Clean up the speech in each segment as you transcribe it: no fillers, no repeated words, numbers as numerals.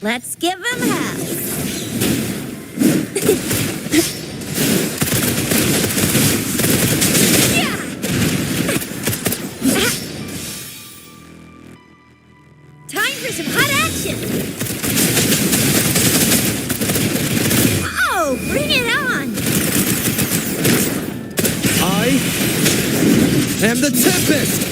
Let's give him hell. Time for some hot action. Oh, bring it on. I am the Tempest!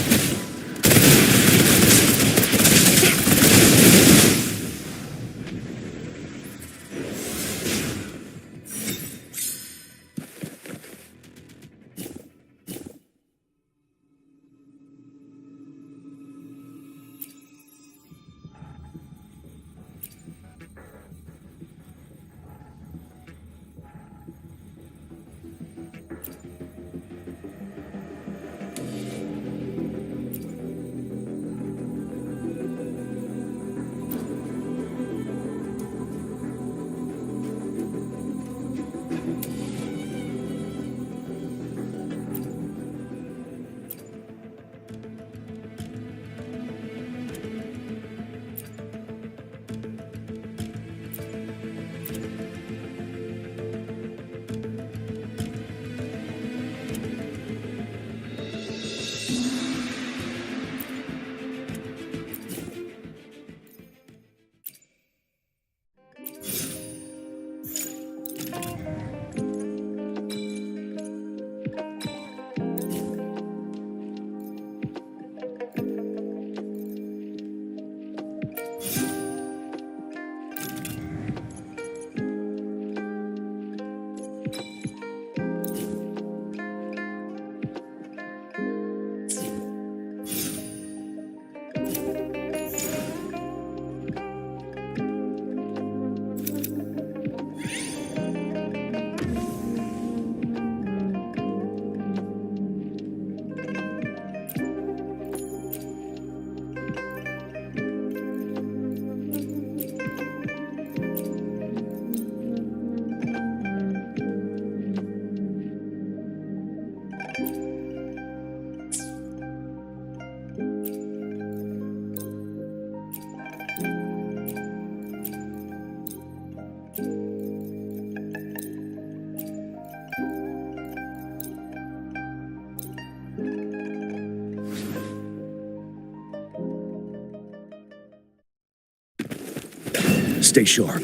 Stay sharp.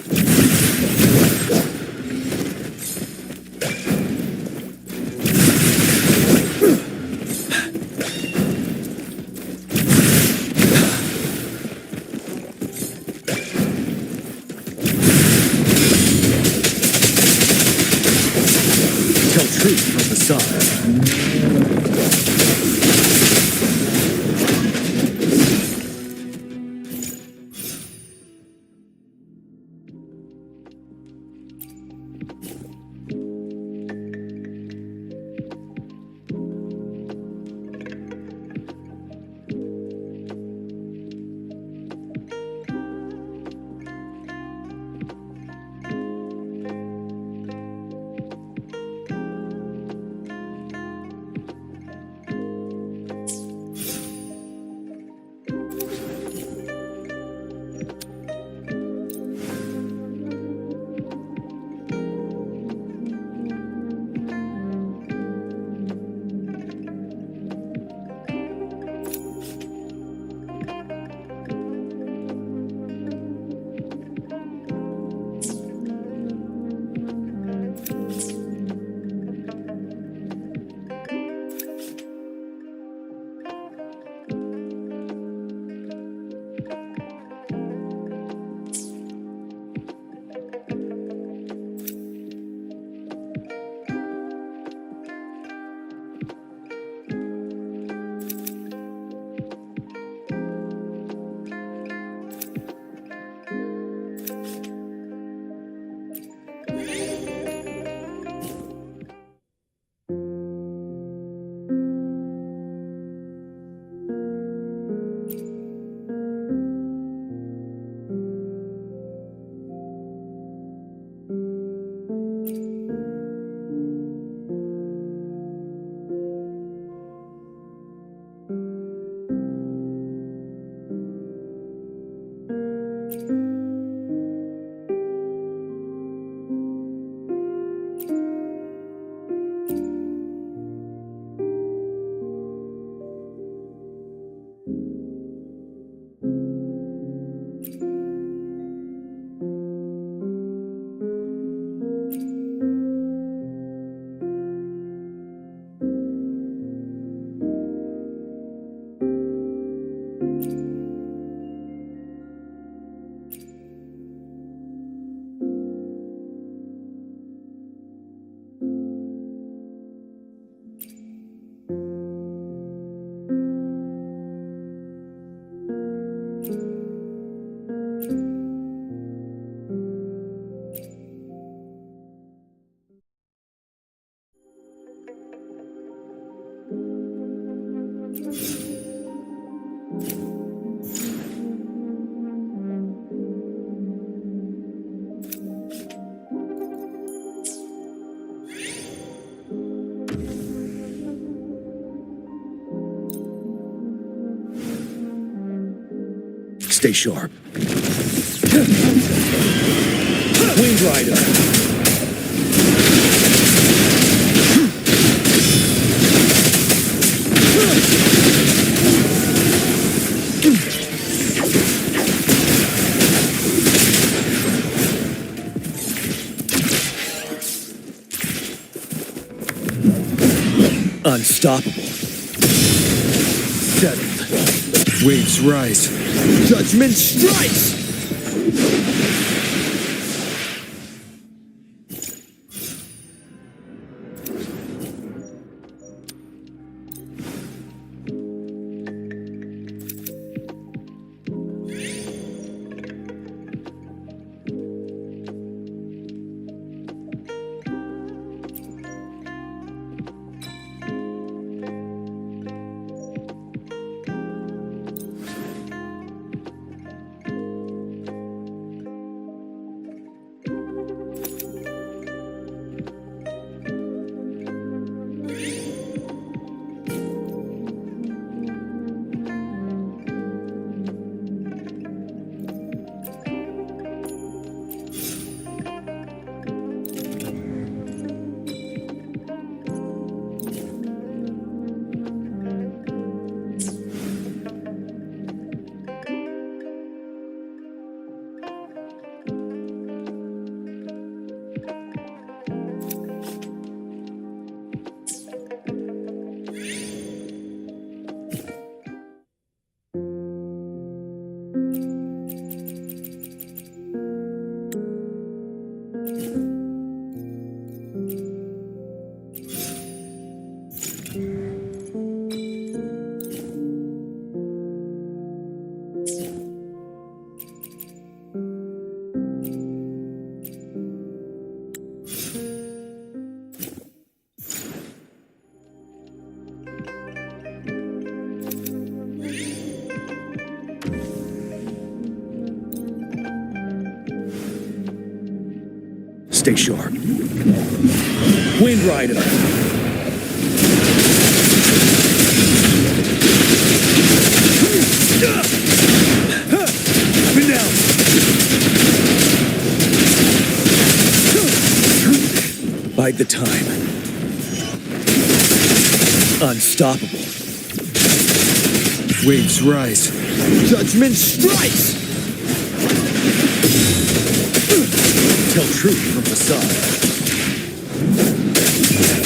Tell truth from the sun. Stay sharp. Wind Rider. Unstoppable. Settled. Waves rise. Judgment strikes! Stay sharp. Wind Rider. Up and down. Bide the time. Unstoppable. Waves rise. Judgment strikes! Tell truth from facade.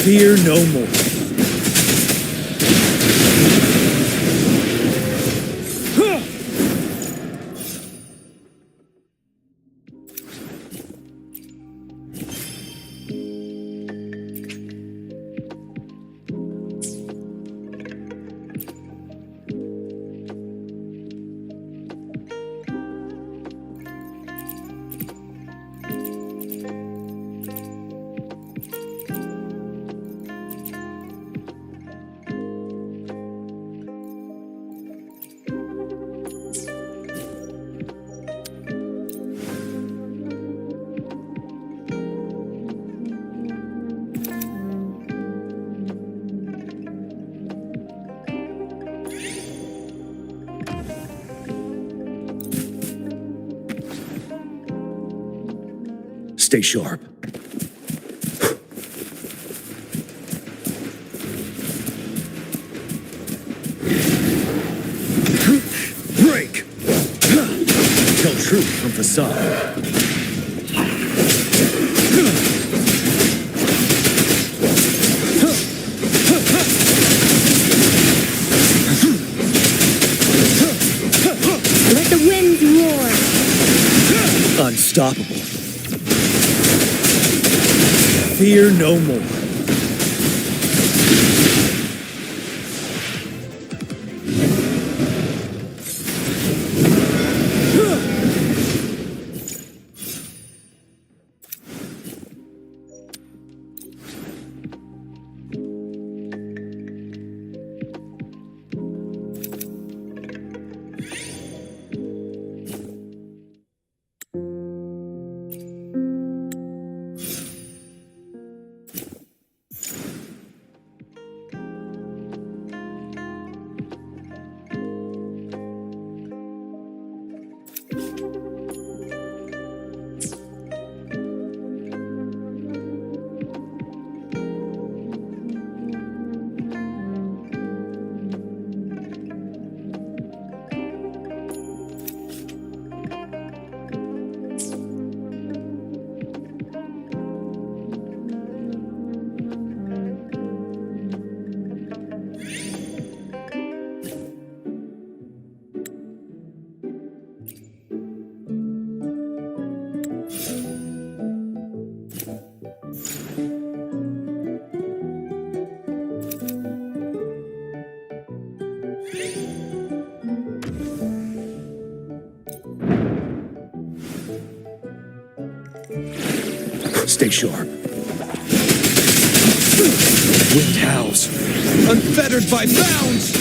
Fear no more. Stay sharp. Break! Tell truth from facade. Let the winds roar. Unstoppable. Fear no more. Stay sharp. Wind howls. Unfettered by bounds!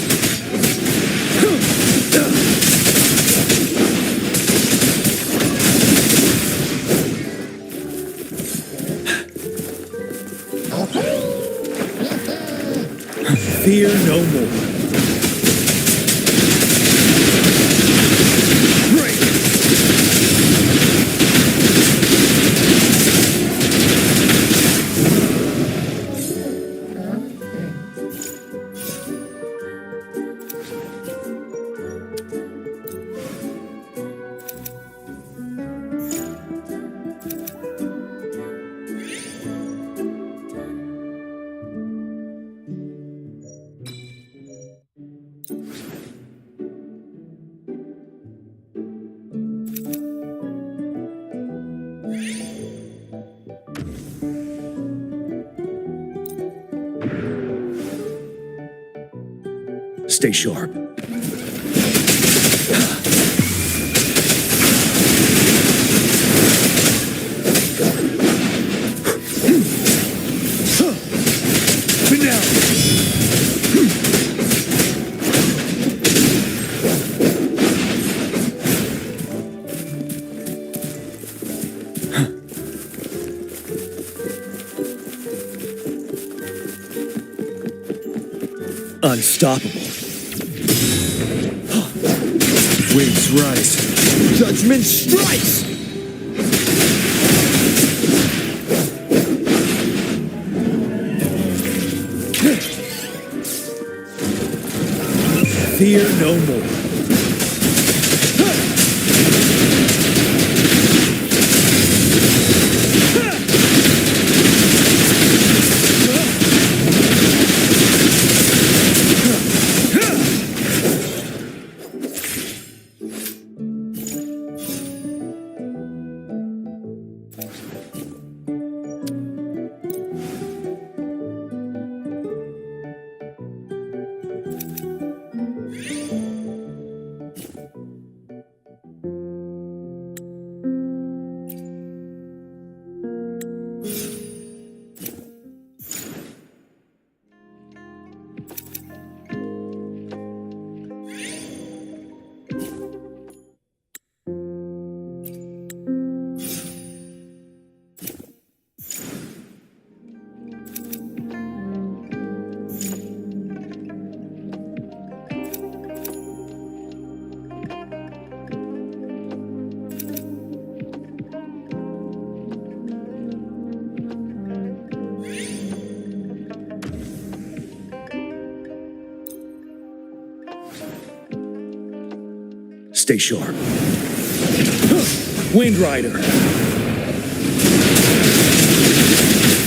Fear no more. Break! Stay sharp. Unstoppable. Waves rise. Judgment strikes! Fear no more. Stay sharp. Wind Rider.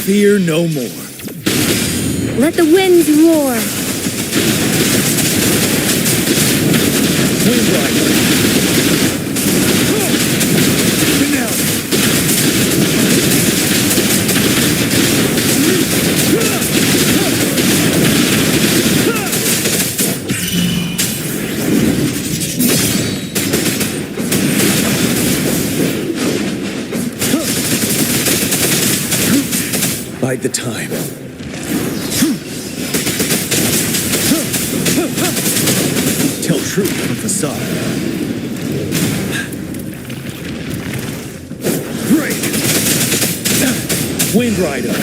Fear no more. Let the winds roar. Wind Rider. Bide the time. Tell truth from facade. Break! Wind Rider.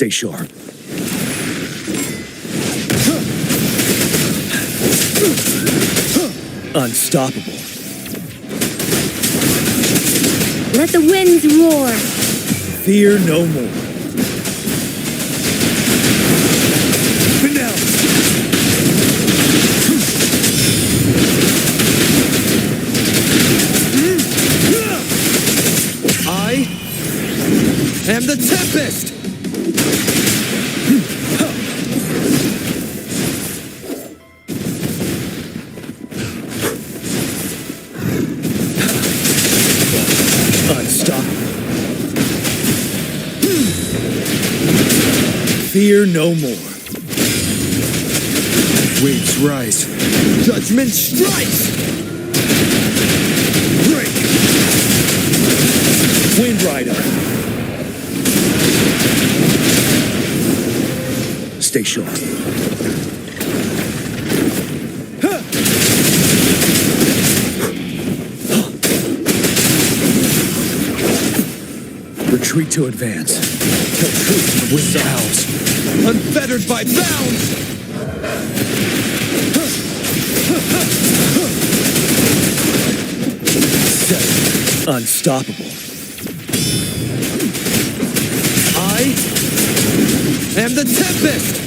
Stay sharp. Unstoppable. Let the winds roar. Fear no more. Now. I am the Tempest! Unstoppable. Fear no more. Waves rise. Judgment strikes! Break. Wind Rider. Stay sharp. Retreat to advance. Tell truth with sounds. Unfettered by bounds! Unstoppable. I am the Tempest!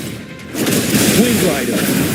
Wind Rider.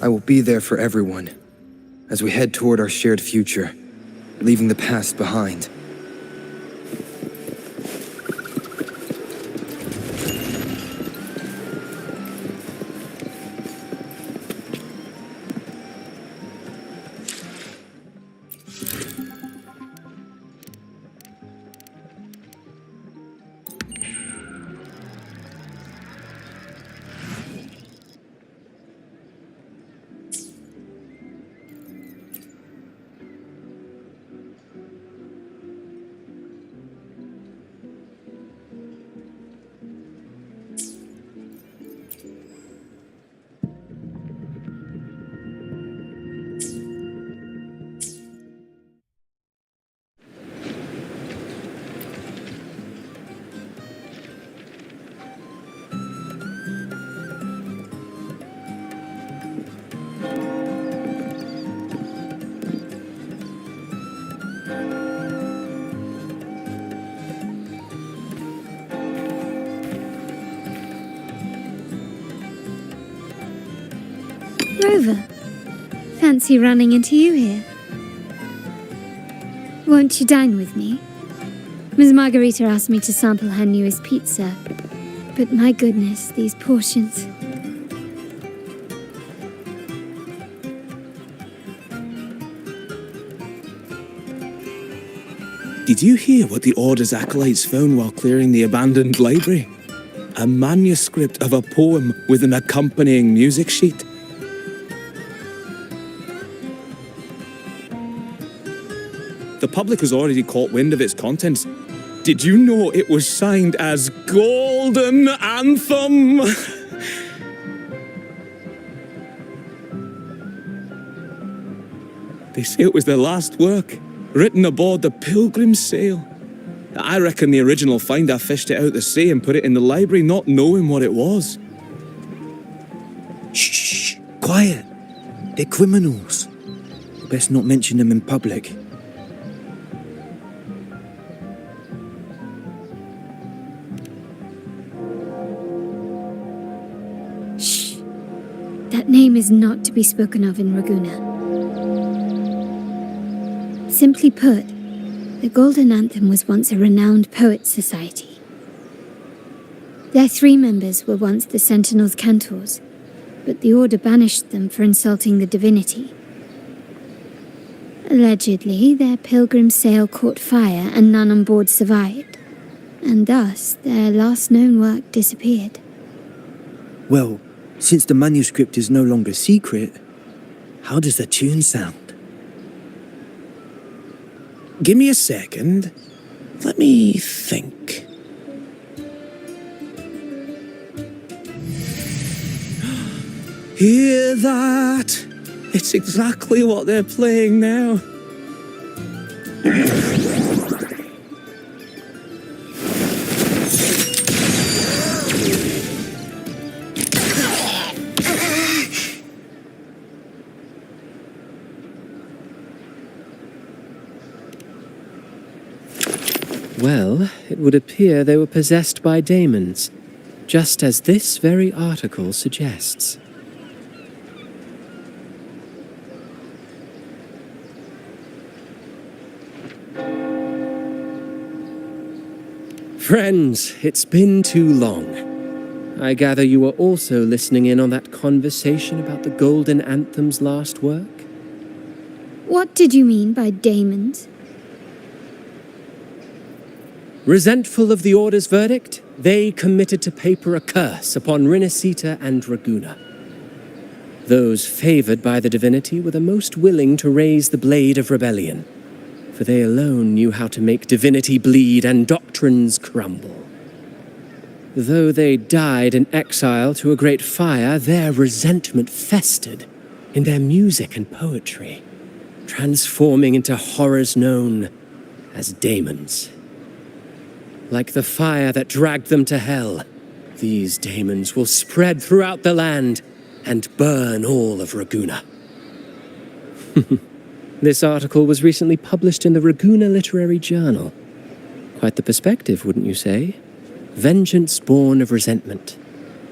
I will be there for everyone as we head toward our shared future, leaving the past behind. Rover, fancy running into you here. Won't you dine with me? Ms. Margarita asked me to sample her newest pizza, but my goodness, these portions. Did you hear what the Order's acolytes found while clearing the abandoned library? A manuscript of a poem with an accompanying music sheet. The public has already caught wind of its contents. Did you know it was signed as Golden Anthem? They say it was their last work, written aboard the Pilgrim Sail. I reckon the original finder fished it out the sea and put it in the library, not knowing what it was. Shh, quiet. They're criminals. Best not mention them in public. Shh. That name is not to be spoken of in Raguna. Simply put, the Golden Anthem was once a renowned poets' society. Their 3 members were once the Sentinel's cantors, but the Order banished them for insulting the divinity. Allegedly, their pilgrim sail caught fire and none on board survived, and thus their last known work disappeared. Well, since the manuscript is no longer secret, how does the tune sound? Give me a second. Let me think. Hear that? It's exactly what they're playing now. Well, it would appear they were possessed by daemons, just as this very article suggests. Friends, it's been too long. I gather you were also listening in on that conversation about the Golden Anthem's last work? What did you mean by daemons? Resentful of the Order's verdict, they committed to paper a curse upon Rinascita and Raguna. Those favored by the divinity were the most willing to raise the blade of rebellion, for they alone knew how to make divinity bleed and doctrines crumble. Though they died in exile to a great fire, their resentment festered in their music and poetry, transforming into horrors known as daemons. Like the fire that dragged them to hell, these daemons will spread throughout the land and burn all of Raguna. This article was recently published in the Raguna Literary Journal. Quite the perspective, wouldn't you say? Vengeance born of resentment.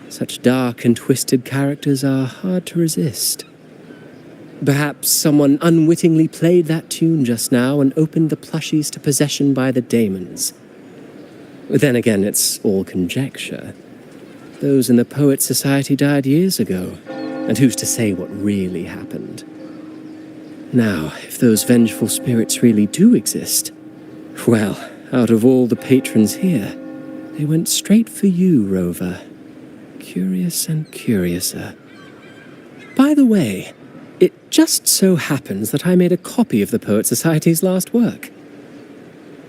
Such dark and twisted characters are hard to resist. Perhaps someone unwittingly played that tune just now and opened the plushies to possession by the daemons. Then again, it's all conjecture. Those in the Poets' Society died years ago, and who's to say what really happened? Now, if those vengeful spirits really do exist, well, out of all the patrons here, they went straight for you, Rover. Curious and curiouser. By the way, it just so happens that I made a copy of the Poets' Society's last work.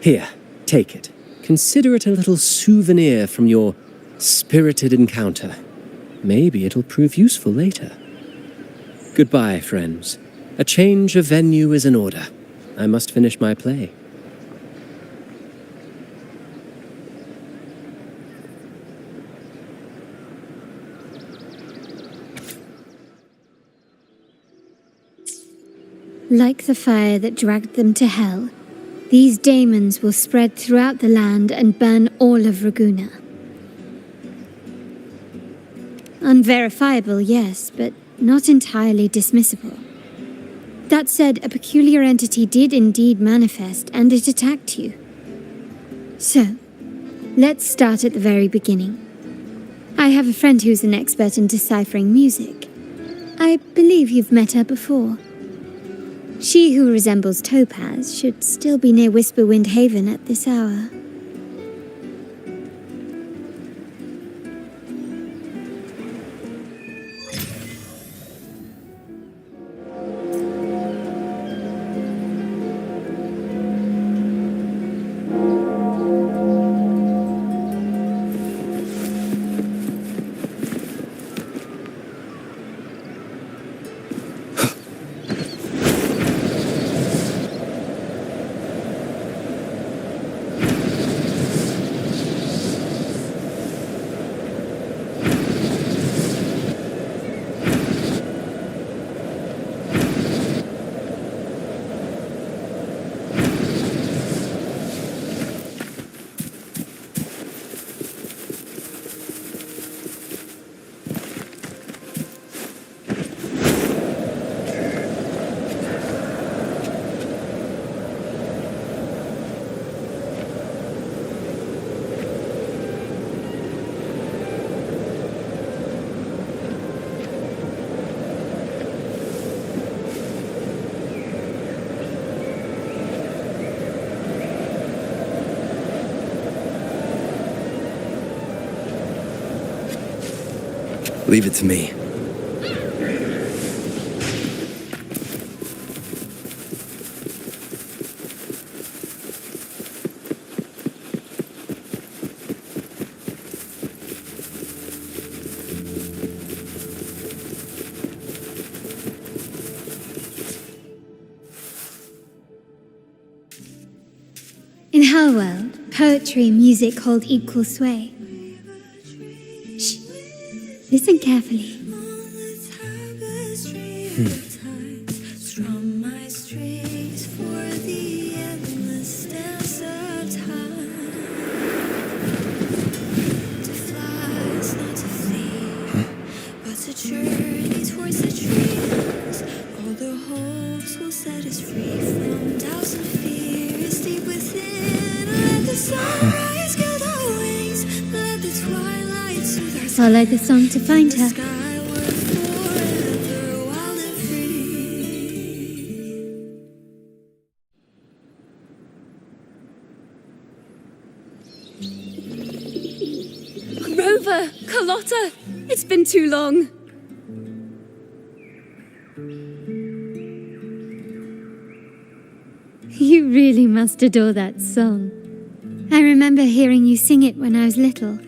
Here, take it. Consider it a little souvenir from your spirited encounter. Maybe it'll prove useful later. Goodbye, friends. A change of venue is in order. I must finish my play. Like the fire that dragged them to hell, these daemons will spread throughout the land and burn all of Raguna. Unverifiable, yes, but not entirely dismissible. That said, a peculiar entity did indeed manifest, and it attacked you. So, let's start at the very beginning. I have a friend who's an expert in deciphering music. I believe you've met her before. She who resembles Topaz should still be near Whisperwind Haven at this hour. Leave it to me. In Hellworld, poetry and music hold equal sway. Shh. Listen carefully. Strum my strings for the endless dance of time. Follow the song to find her. Rover! Carlotta! It's been too long. You really must adore that song. I remember hearing you sing it when I was little.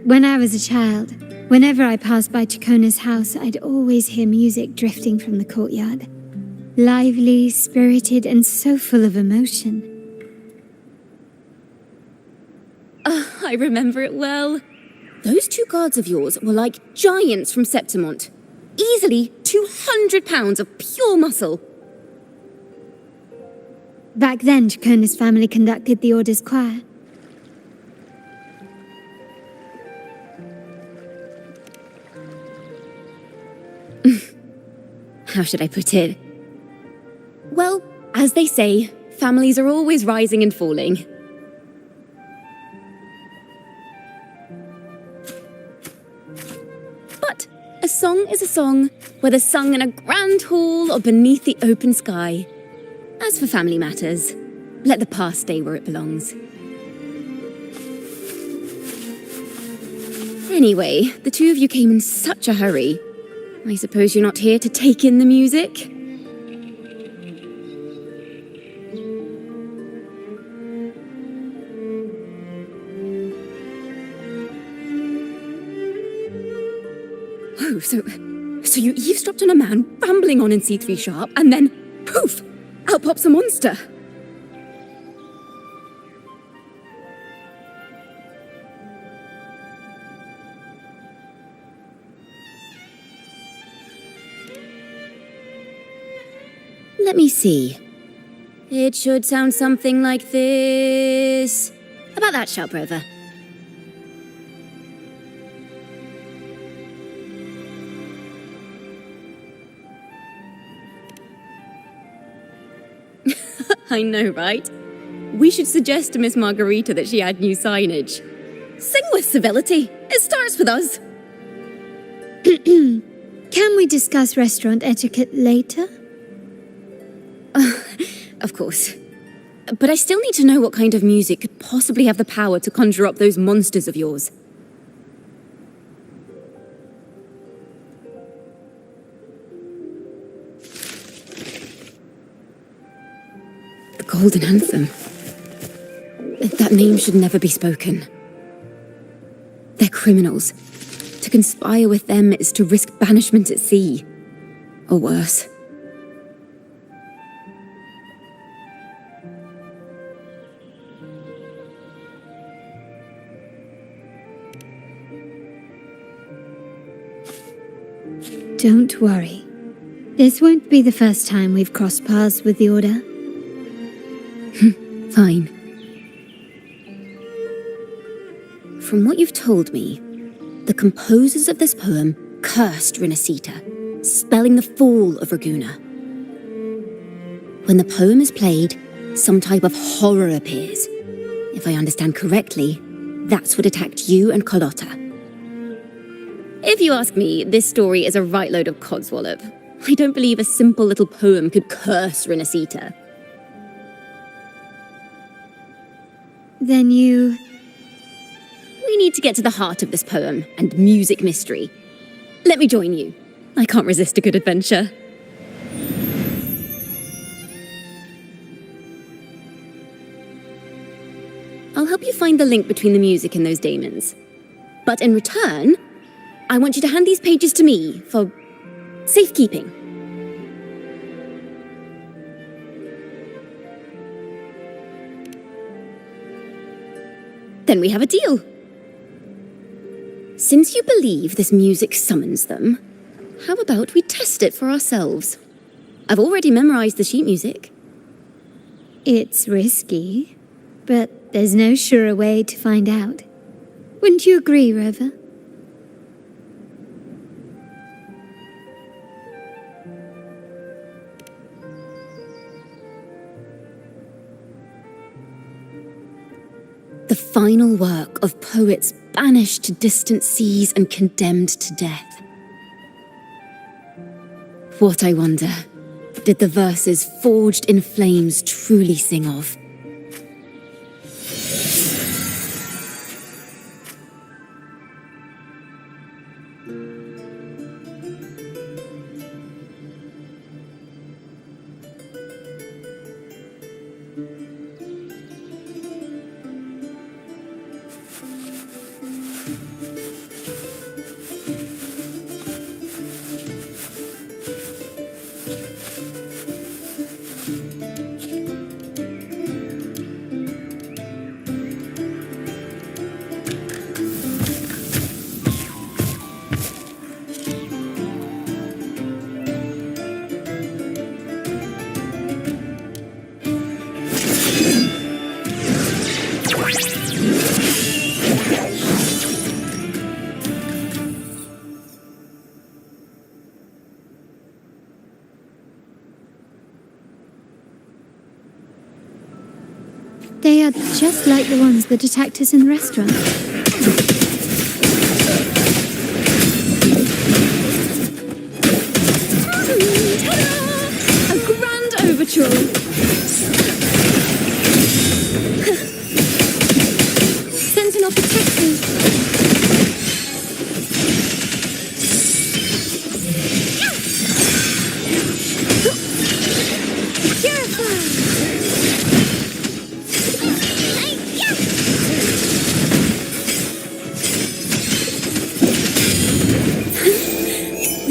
When I was a child, whenever I passed by Chacona's house, I'd always hear music drifting from the courtyard. Lively, spirited, and so full of emotion. I remember it well. Those two guards of yours were like giants from Septimont. Easily 200 pounds of pure muscle. Back then, Chacona's family conducted the Order's choir. How should I put it? Well, as they say, families are always rising and falling. But a song is a song, whether sung in a grand hall or beneath the open sky. As for family matters, let the past stay where it belongs. Anyway, the two of you came in such a hurry. I suppose you're not here to take in the music? Oh, so you eavesdropped on a man rambling on in C3 Sharp, and then, poof, out pops a monster. Let me see. It should sound something like this. About that, Sharp Rover. I know, right? We should suggest to Miss Margarita that she add new signage. Sing with civility. It starts with us. Can we discuss restaurant etiquette later? Of course. But I still need to know what kind of music could possibly have the power to conjure up those monsters of yours. The Golden Anthem. That name should never be spoken. They're criminals. To conspire with them is to risk banishment at sea. Or worse. Don't worry. This won't be the first time we've crossed paths with the Order. Fine. From what you've told me, the composers of this poem cursed Rinascita, spelling the fall of Raguna. When the poem is played, some type of horror appears. If I understand correctly, that's what attacked you and Carlotta. If you ask me, this story is a right load of codswallop. I don't believe a simple little poem could curse Rinascita. Then you... We need to get to the heart of this poem and music mystery. Let me join you. I can't resist a good adventure. I'll help you find the link between the music and those daemons. But in return, I want you to hand these pages to me for safekeeping. Then we have a deal. Since you believe this music summons them, how about we test it for ourselves? I've already memorized the sheet music. It's risky, but there's no surer way to find out. Wouldn't you agree, Rover? The final work of poets banished to distant seas and condemned to death. What, I wonder, did the verses forged in flames truly sing of? They are just like the ones that attacked us in the restaurant. Ta-da! A grand overture! Sentinel protect me!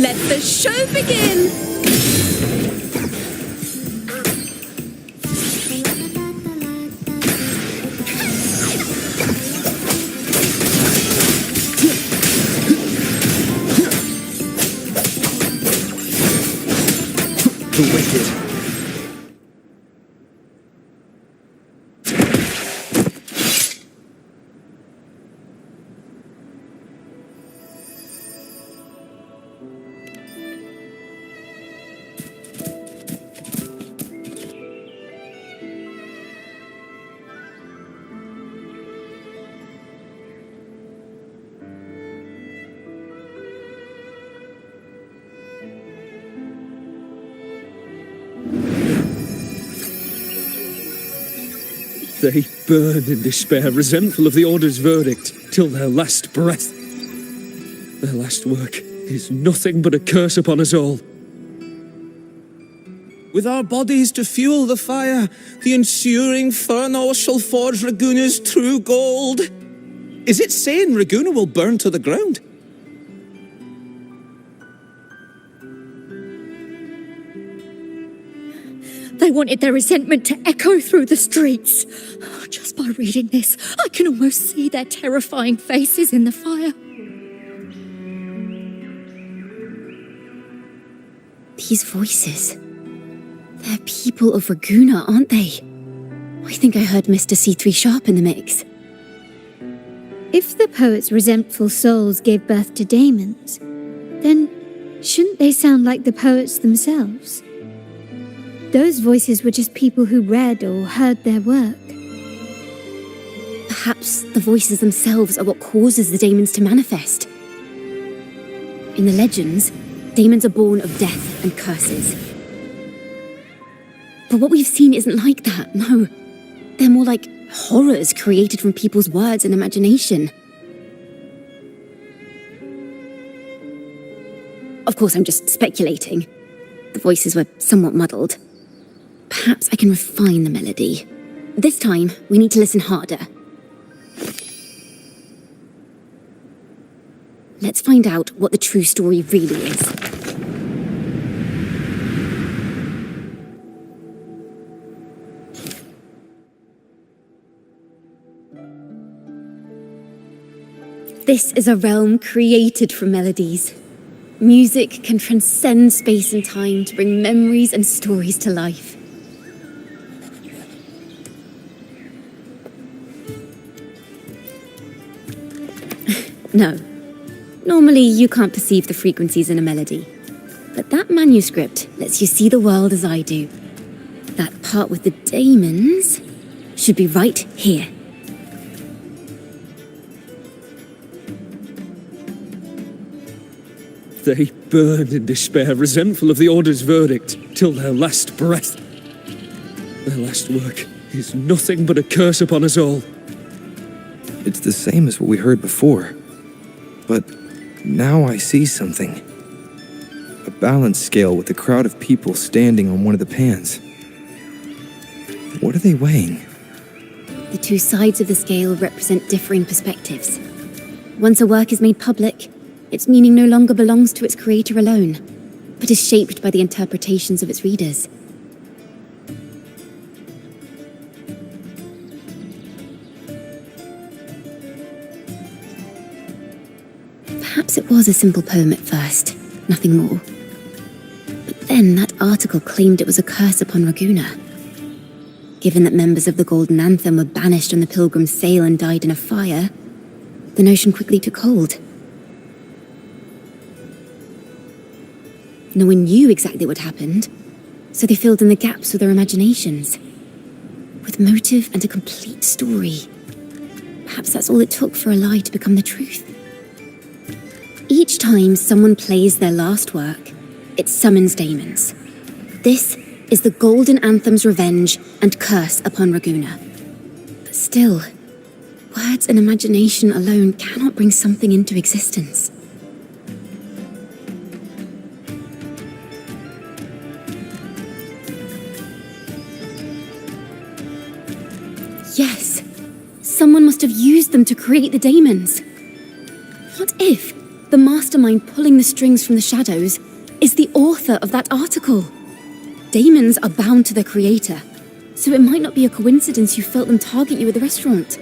Let the show begin! The wicked. They burn in despair, resentful of the Order's verdict, till their last breath. Their last work is nothing but a curse upon us all. With our bodies to fuel the fire, the ensuing furnace shall forge Raguna's true gold. Is it saying Raguna will burn to the ground? They wanted their resentment to echo through the streets. Just by reading this, I can almost see their terrifying faces in the fire. These voices. They're people of Raguna, aren't they? I think I heard Mr. C3 Sharp in the mix. If the poet's resentful souls gave birth to daemons, then shouldn't they sound like the poets themselves? Those voices were just people who read or heard their work. Perhaps the voices themselves are what causes the daemons to manifest. In the legends, daemons are born of death and curses. But what we've seen isn't like that, no. They're more like horrors created from people's words and imagination. Of course, I'm just speculating. The voices were somewhat muddled. Perhaps I can refine the melody. This time, we need to listen harder. Let's find out what the true story really is. This is a realm created from melodies. Music can transcend space and time to bring memories and stories to life. No. Normally, you can't perceive the frequencies in a melody. But that manuscript lets you see the world as I do. That part with the daemons should be right here. They burned in despair, resentful of the Order's verdict, till their last breath. Their last work is nothing but a curse upon us all. It's the same as what we heard before. But now I see something. A balance scale with a crowd of people standing on one of the pans. What are they weighing? The two sides of the scale represent differing perspectives. Once a work is made public, its meaning no longer belongs to its creator alone, but is shaped by the interpretations of its readers. Perhaps it was a simple poem at first, nothing more. But then that article claimed it was a curse upon Raguena. Given that members of the Golden Anthem were banished on the Pilgrim's sail and died in a fire, the notion quickly took hold. No one knew exactly what happened, so they filled in the gaps with their imaginations. With motive and a complete story. Perhaps that's all it took for a lie to become the truth. Each time someone plays their last work, it summons daemons. This is the Golden Anthem's revenge and curse upon Raguena. But still, words and imagination alone cannot bring something into existence. Yes, someone must have used them to create the daemons. What if the mastermind pulling the strings from the shadows is the author of that article? Daemons are bound to their creator, so it might not be a coincidence you felt them target you at the restaurant.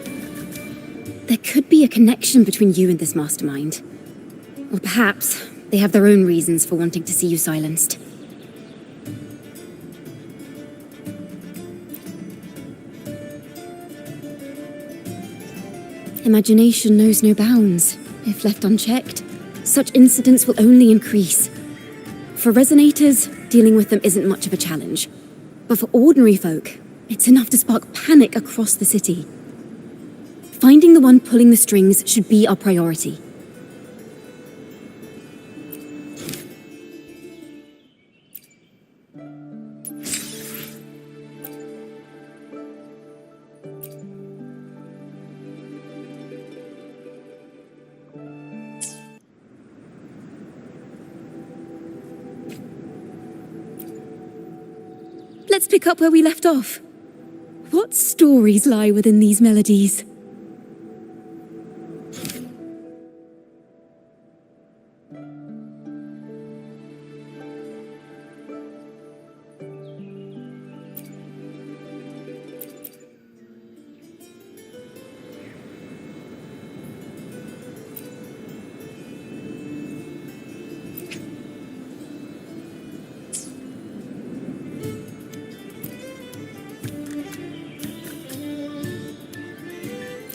There could be a connection between you and this mastermind. Or perhaps they have their own reasons for wanting to see you silenced. Imagination knows no bounds. If left unchecked, such incidents will only increase. For resonators, dealing with them isn't much of a challenge. But for ordinary folk, it's enough to spark panic across the city. Finding the one pulling the strings should be our priority. Let's pick up where we left off. What stories lie within these melodies?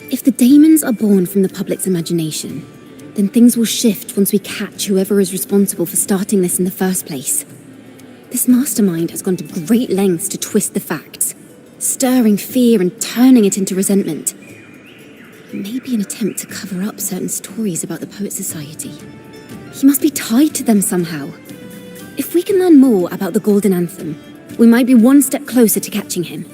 If the daemons are born from the public's imagination, then things will shift once we catch whoever is responsible for starting this in the first place. This mastermind has gone to great lengths to twist the facts, stirring fear and turning it into resentment. It may be an attempt to cover up certain stories about the Poet Society. He must be tied to them somehow. If we can learn more about the Golden Anthem, we might be one step closer to catching him.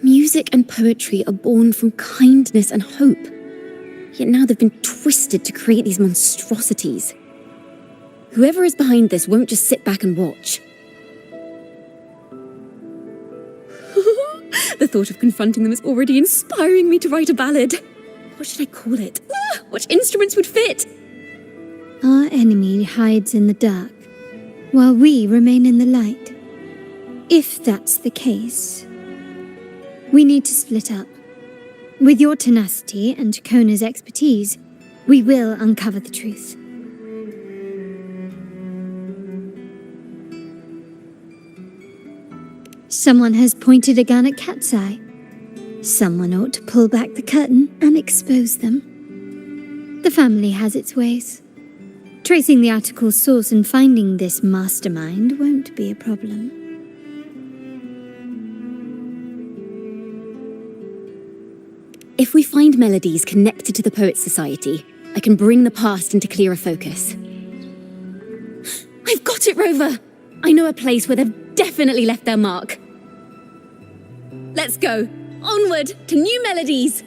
Music and poetry are born from kindness and hope. Yet now they've been twisted to create these monstrosities. Whoever is behind this won't just sit back and watch. The thought of confronting them is already inspiring me to write a ballad. What should I call it? What instruments would fit? Our enemy hides in the dark, while we remain in the light. If that's the case, we need to split up. With your tenacity and Kona's expertise, we will uncover the truth. Someone has pointed a gun at Cat's Eye. Someone ought to pull back the curtain and expose them. The family has its ways. Tracing the article's source and finding this mastermind won't be a problem. If we find melodies connected to the Poets Society, I can bring the past into clearer focus. I've got it, Rover! I know a place where they've definitely left their mark. Let's go. Onward to new melodies!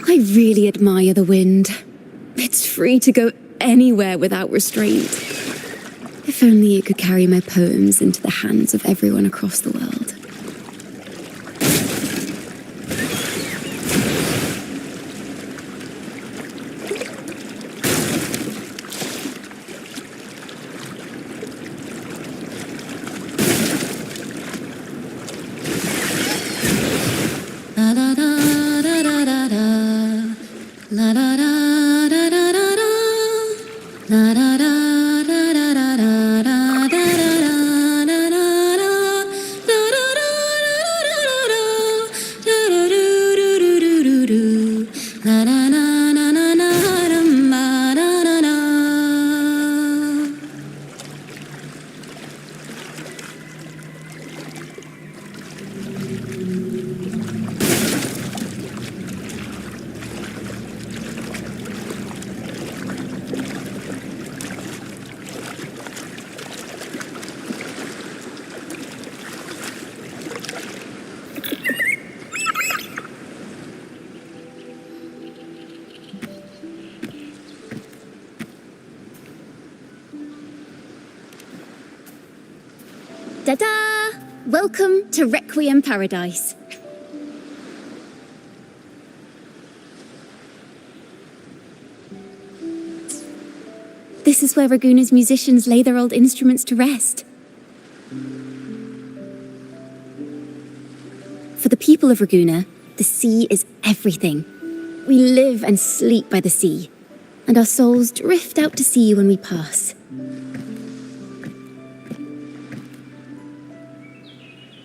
I really admire the wind. It's free to go anywhere without restraint. If only it could carry my poems into the hands of everyone across the world. Ta-da! Welcome to Requiem Paradise. This is where Raguna's musicians lay their old instruments to rest. For the people of Raguna, the sea is everything. We live and sleep by the sea, and our souls drift out to sea when we pass.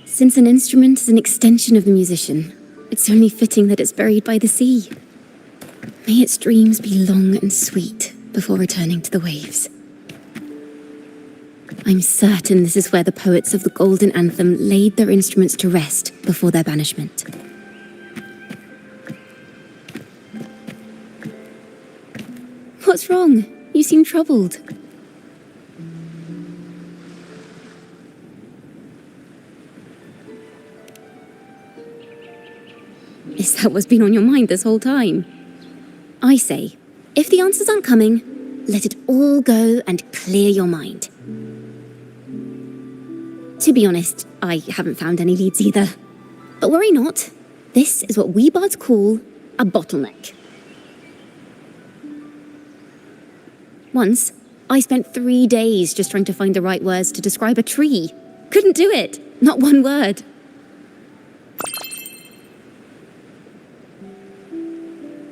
Since an instrument is an extension of the musician, it's only fitting that it's buried by the sea. May its dreams be long and sweet before returning to the waves. I'm certain this is where the poets of the Golden Anthem laid their instruments to rest before their banishment. What's wrong? You seem troubled. Is that what's been on your mind this whole time? I say, if the answers aren't coming, let it all go and clear your mind. To be honest, I haven't found any leads either. But worry not, this is what we bards call a bottleneck. Once, I spent 3 days just trying to find the right words to describe a tree. Couldn't do it, not one word.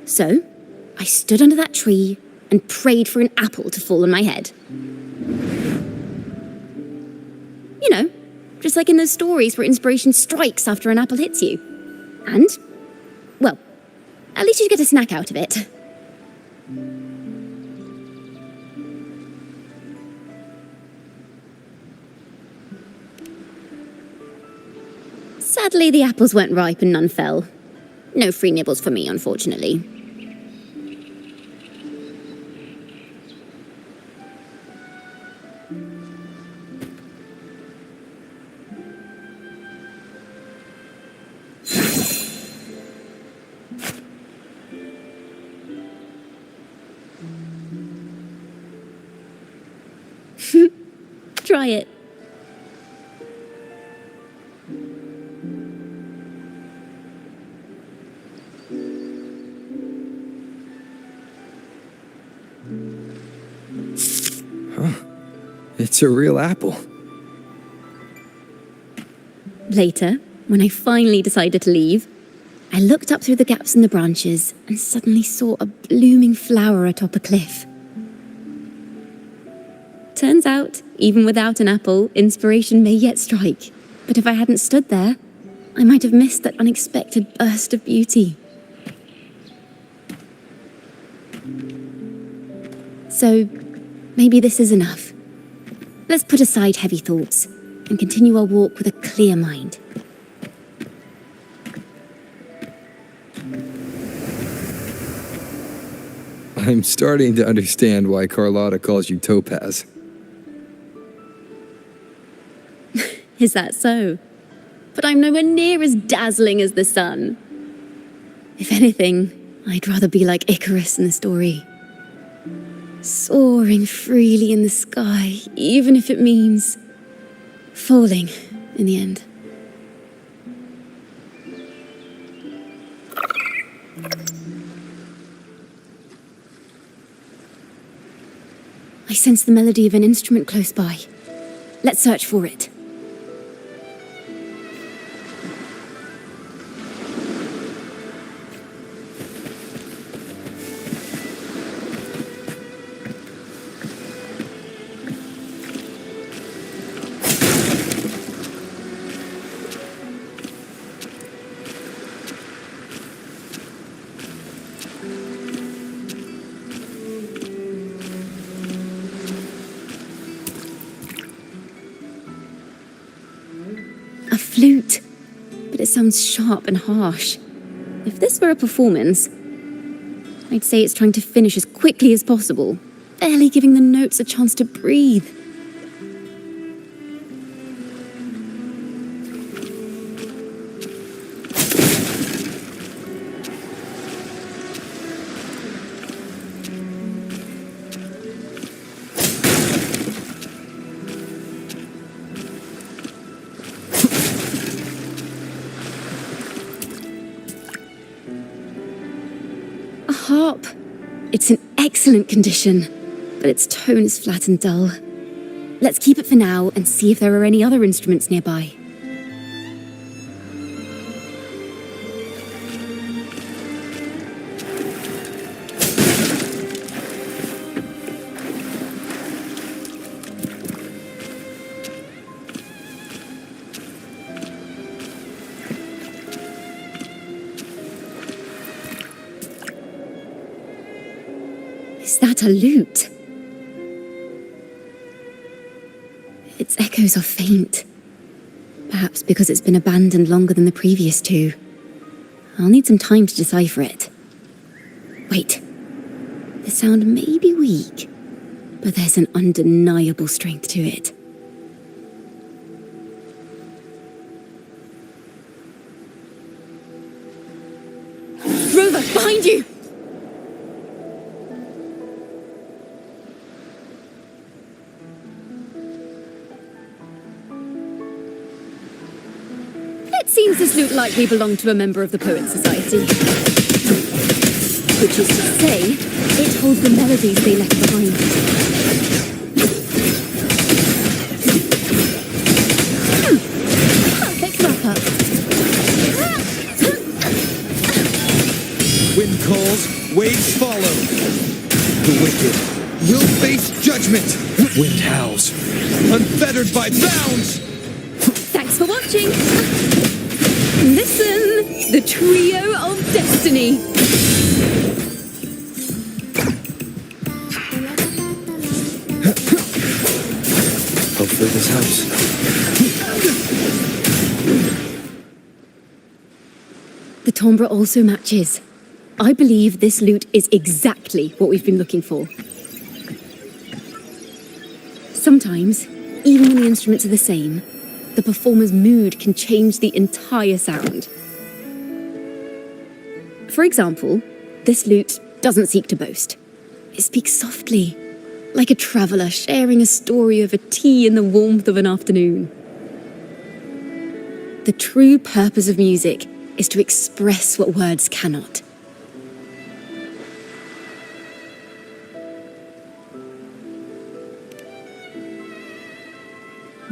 So, I stood under that tree and prayed for an apple to fall on my head. You know, just like in those stories where inspiration strikes after an apple hits you. And, well, at least you get a snack out of it. Sadly, the apples weren't ripe and none fell. No free nibbles for me, unfortunately. Try it. It's a real apple. Later, when I finally decided to leave, I looked up through the gaps in the branches and suddenly saw a blooming flower atop a cliff. Turns out, even without an apple, inspiration may yet strike. But if I hadn't stood there, I might have missed that unexpected burst of beauty. So, maybe this is enough. Let's put aside heavy thoughts and continue our walk with a clear mind. I'm starting to understand why Carlotta calls you Topaz. Is that so? But I'm nowhere near as dazzling as the sun. If anything, I'd rather be like Icarus in the story. Soaring freely in the sky, even if it means falling in the end. I sense the melody of an instrument close by. Let's search for it. A flute, but it sounds sharp and harsh. If this were a performance, I'd say it's trying to finish as quickly as possible, barely giving the notes a chance to breathe. A harp. It's in excellent condition, but its tone is flat and dull. Let's keep it for now and see if there are any other instruments nearby. Is that a lute? Its echoes are faint. Perhaps because it's been abandoned longer than the previous two. I'll need some time to decipher it. Wait. The sound may be weak, but there's an undeniable strength to it. Rover, behind you! It seems this lute likely belonged to a member of the Poets Society. Which is to say, it holds the melodies they left behind. Perfect wrap-up. Wind calls, waves follow. The wicked will face judgment. Wind howls. Unfettered by bounds. Thanks for watching. Listen, the Trio of Destiny. Hopefully this helps. The timbre also matches. I believe this lute is exactly what we've been looking for. Sometimes, even when the instruments are the same, the performer's mood can change the entire sound. For example, this lute doesn't seek to boast. It speaks softly, like a traveller sharing a story over tea in the warmth of an afternoon. The true purpose of music is to express what words cannot.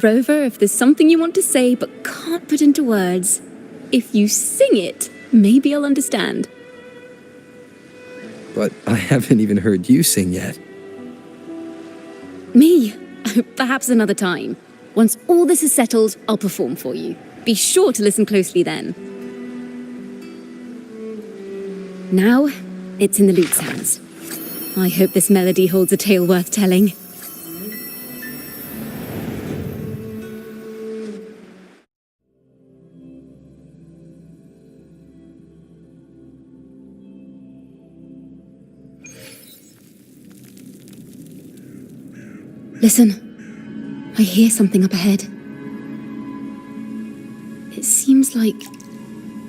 Rover, if there's something you want to say but can't put into words, if you sing it, maybe I'll understand. But I haven't even heard you sing yet. Me? Perhaps another time. Once all this is settled, I'll perform for you. Be sure to listen closely then. Now, it's in the lute's hands. I hope this melody holds a tale worth telling. Listen, I hear something up ahead. It seems like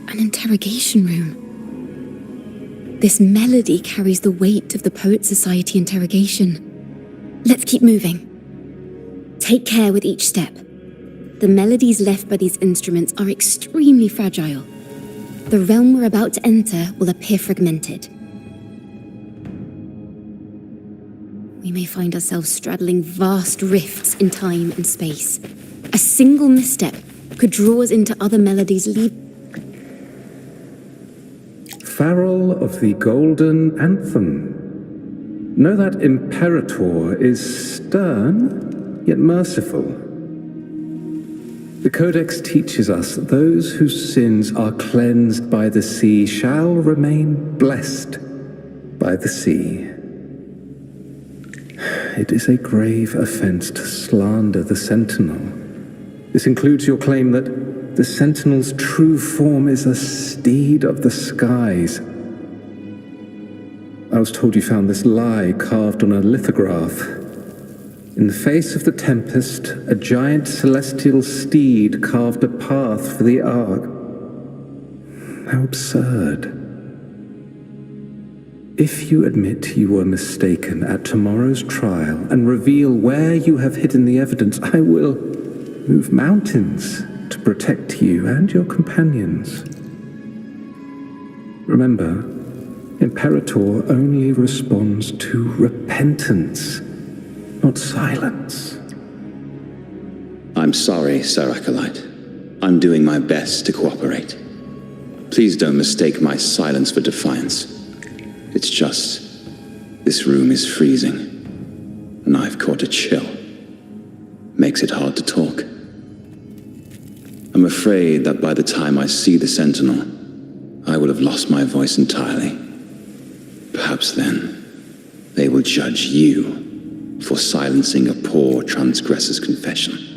an interrogation room. This melody carries the weight of the Poet Society interrogation. Let's keep moving. Take care with each step. The melodies left by these instruments are extremely fragile. The realm we're about to enter will appear fragmented. We may find ourselves straddling vast rifts in time and space. A single misstep could draw us into other melodies Farrell of the Golden Anthem. Know that Imperator is stern, yet merciful. The Codex teaches us that those whose sins are cleansed by the sea shall remain blessed by the sea. It is a grave offense to slander the Sentinel. This includes your claim that the Sentinel's true form is a steed of the skies. I was told you found this lie carved on a lithograph. In the face of the tempest, a giant celestial steed carved a path for the Ark. How absurd. If you admit you were mistaken at tomorrow's trial and reveal where you have hidden the evidence, I will move mountains to protect you and your companions. Remember, Imperator only responds to repentance, not silence. I'm sorry, Sir Acolyte. I'm doing my best to cooperate. Please don't mistake my silence for defiance. It's just, this room is freezing, and I've caught a chill. Makes it hard to talk. I'm afraid that by the time I see the Sentinel, I will have lost my voice entirely. Perhaps then, they will judge you for silencing a poor transgressor's confession.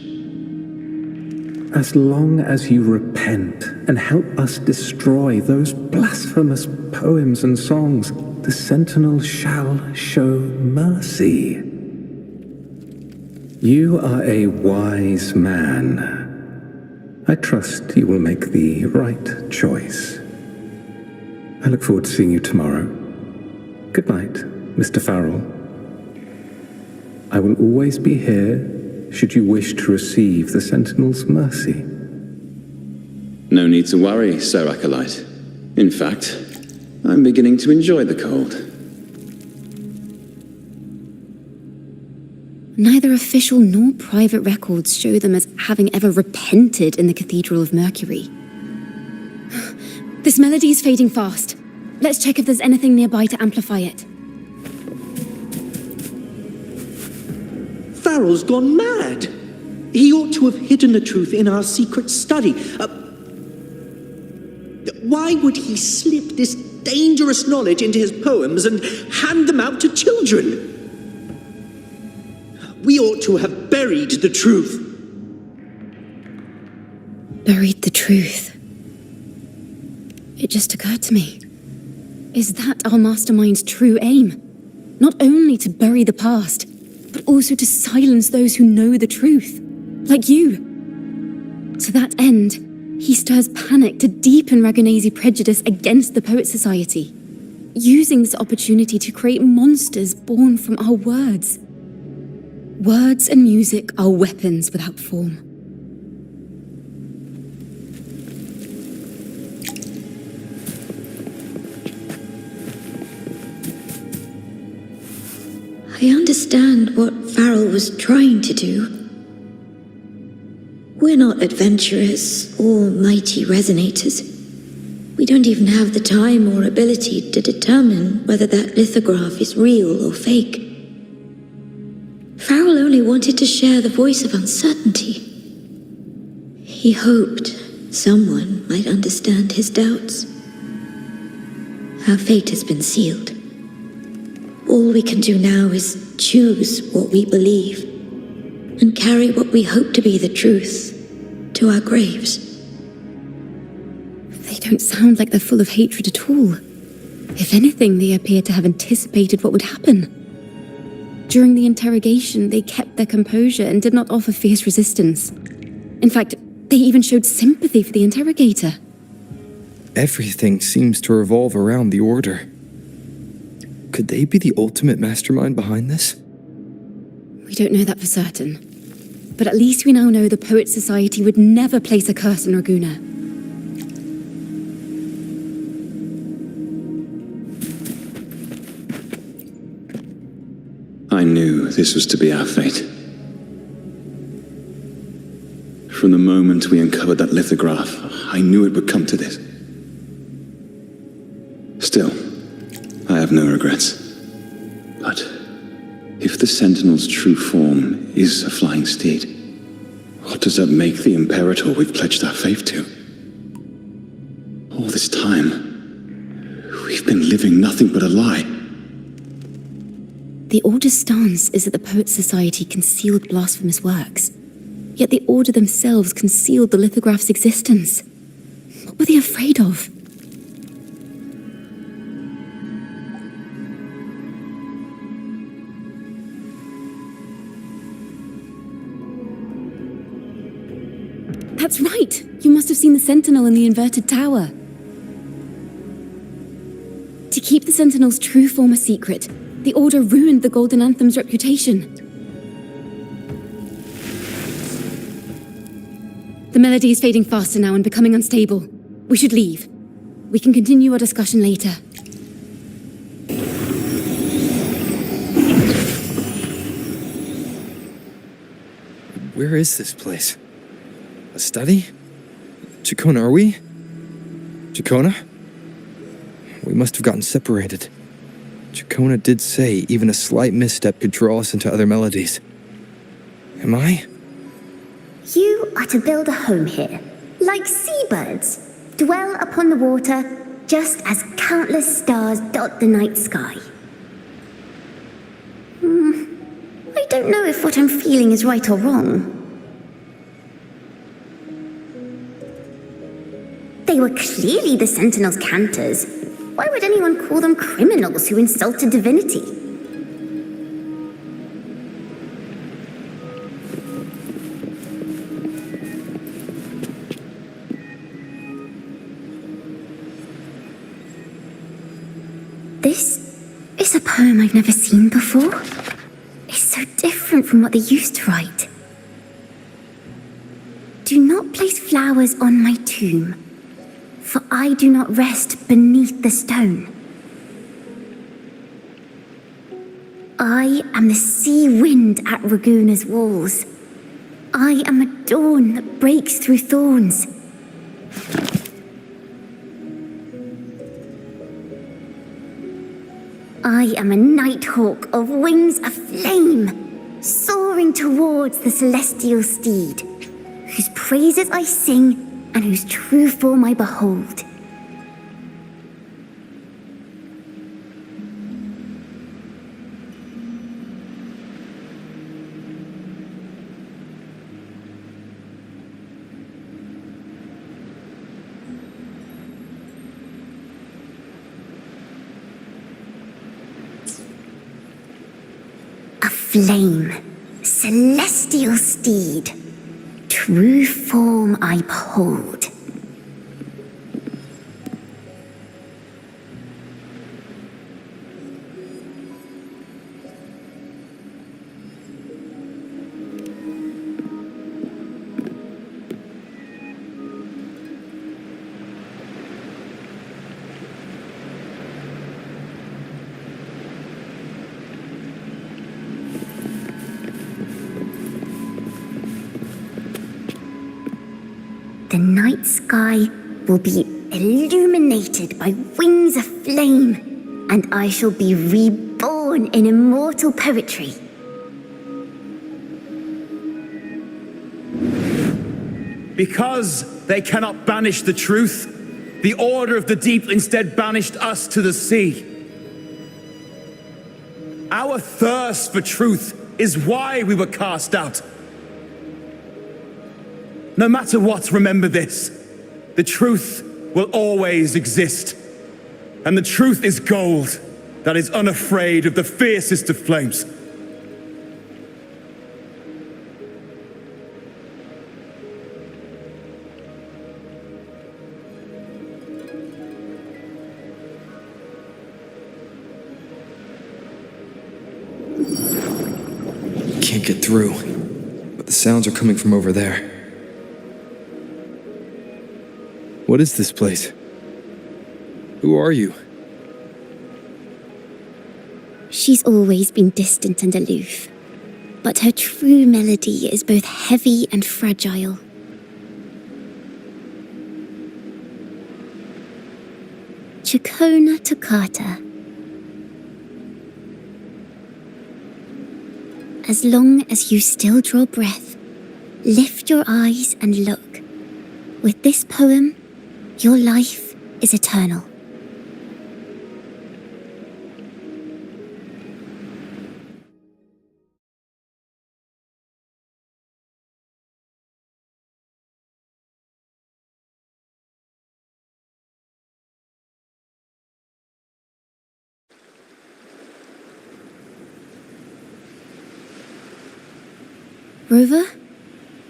As long as you repent and help us destroy those blasphemous poems and songs, the Sentinel shall show mercy. You are a wise man. I trust you will make the right choice. I look forward to seeing you tomorrow. Good night, Mr. Farrell. I will always be here should you wish to receive the Sentinel's mercy. No need to worry, Sir Acolyte. In fact, I'm beginning to enjoy the cold. Neither official nor private records show them as having ever repented in the Cathedral of Mercury. This melody is fading fast. Let's check if there's anything nearby to amplify it. Farrell's gone mad. He ought to have hidden the truth in our secret study. Why would he slip this dangerous knowledge into his poems and hand them out to children? We ought to have buried the truth. Buried the truth. It just occurred to me. Is that our mastermind's true aim? Not only to bury the past, but also to silence those who know the truth, like you. To that end, he stirs panic to deepen Ragonese prejudice against the Poet Society, using this opportunity to create monsters born from our words. Words and music are weapons without form. I understand what Farrell was trying to do. We're not adventurers or mighty resonators. We don't even have the time or ability to determine whether that lithograph is real or fake. Farrell only wanted to share the voice of uncertainty. He hoped someone might understand his doubts. Our fate has been sealed. All we can do now is choose what we believe and carry what we hope to be the truth to our graves. They don't sound like they're full of hatred at all. If anything, they appear to have anticipated what would happen. During the interrogation, they kept their composure and did not offer fierce resistance. In fact, they even showed sympathy for the interrogator. Everything seems to revolve around the Order. Could they be the ultimate mastermind behind this? We don't know that for certain. But at least we now know the Poets Society would never place a curse on Raguna. I knew this was to be our fate. From the moment we uncovered that lithograph, I knew it would come to this. Still, I have no regrets. But if the Sentinel's true form is a flying steed, what does that make the Imperator we've pledged our faith to? All this time, we've been living nothing but a lie. The Order's stance is that the Poets Society concealed blasphemous works, yet the Order themselves concealed the lithograph's existence. What were they afraid of? That's right! You must have seen the Sentinel in the inverted tower. To keep the Sentinel's true form a secret, the Order ruined the Golden Anthem's reputation. The melody is fading faster now and becoming unstable. We should leave. We can continue our discussion later. Where is this place? A study? Chacona, are we? Chacona? We must have gotten separated. Chacona did say even a slight misstep could draw us into other melodies. Am I? You are to build a home here, like seabirds. Dwell upon the water, just as countless stars dot the night sky. I don't know if what I'm feeling is right or wrong. They were clearly the Sentinel's cantors. Why would anyone call them criminals who insulted divinity? This is a poem I've never seen before. It's so different from what they used to write. Do not place flowers on my tomb, for I do not rest beneath the stone. I am the sea wind at Raguna's walls. I am a dawn that breaks through thorns. I am a nighthawk of wings aflame, soaring towards the celestial steed, whose praises I sing and whose true form I behold. A flame, celestial steed, true form I behold. The night sky will be illuminated by wings of flame, and I shall be reborn in immortal poetry. Because they cannot banish the truth, the Order of the Deep instead banished us to the sea. Our thirst for truth is why we were cast out. No matter what, remember this. The truth will always exist. And the truth is gold that is unafraid of the fiercest of flames. Can't get through, but the sounds are coming from over there. What is this place? Who are you? She's always been distant and aloof, but her true melody is both heavy and fragile. Chakona Toccata. As long as you still draw breath, lift your eyes and look. With this poem, your life is eternal. Rover?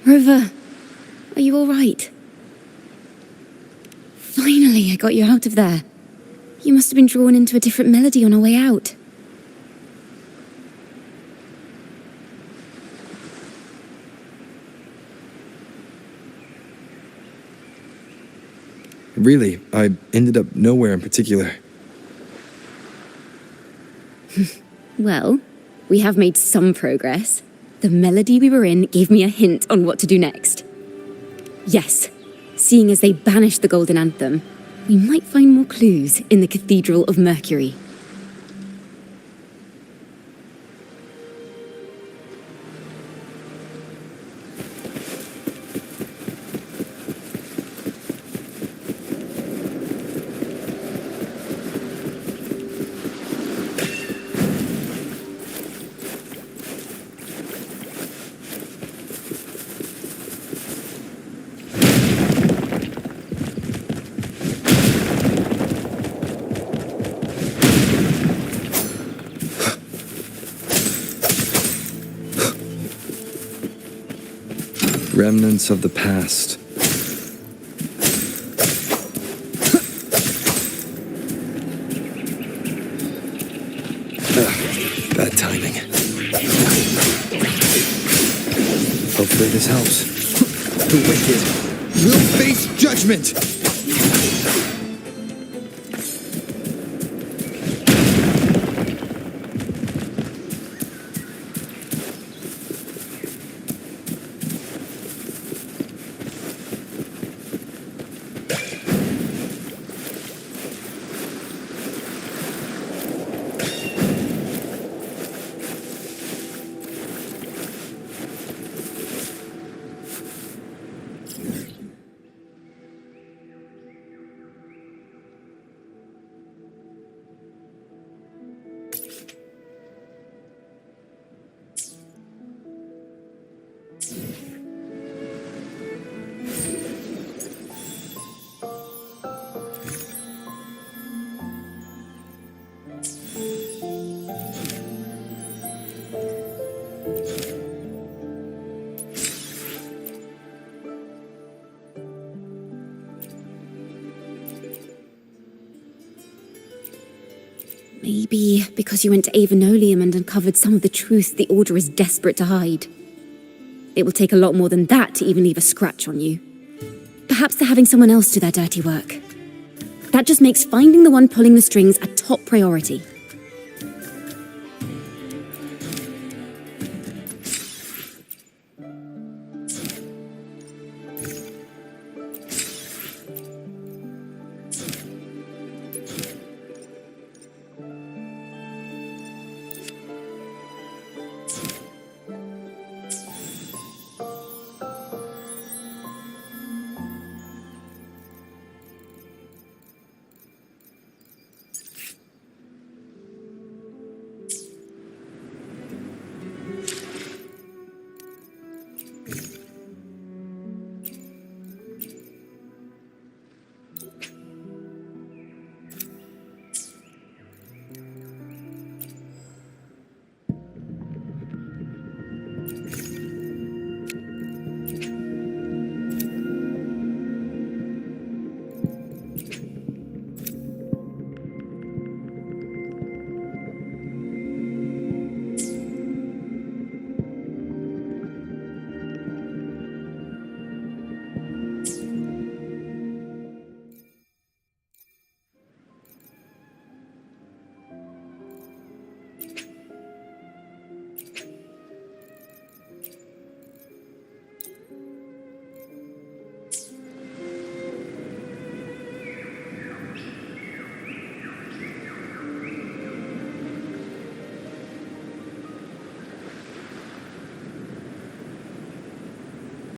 Rover, are you all right? Finally, I got you out of there. You must have been drawn into a different melody on our way out. Really, I ended up nowhere in particular. Well, we have made some progress. The melody we were in gave me a hint on what to do next. Yes, seeing as they banished the Golden Anthem, we might find more clues in the Cathedral of Mercury. Remnants of the past. Bad timing. Hopefully this helps. The wicked will face judgment! Maybe because you went to Avenolium and uncovered some of the truth the Order is desperate to hide. It will take a lot more than that to even leave a scratch on you. Perhaps they're having someone else do their dirty work. That just makes finding the one pulling the strings a top priority.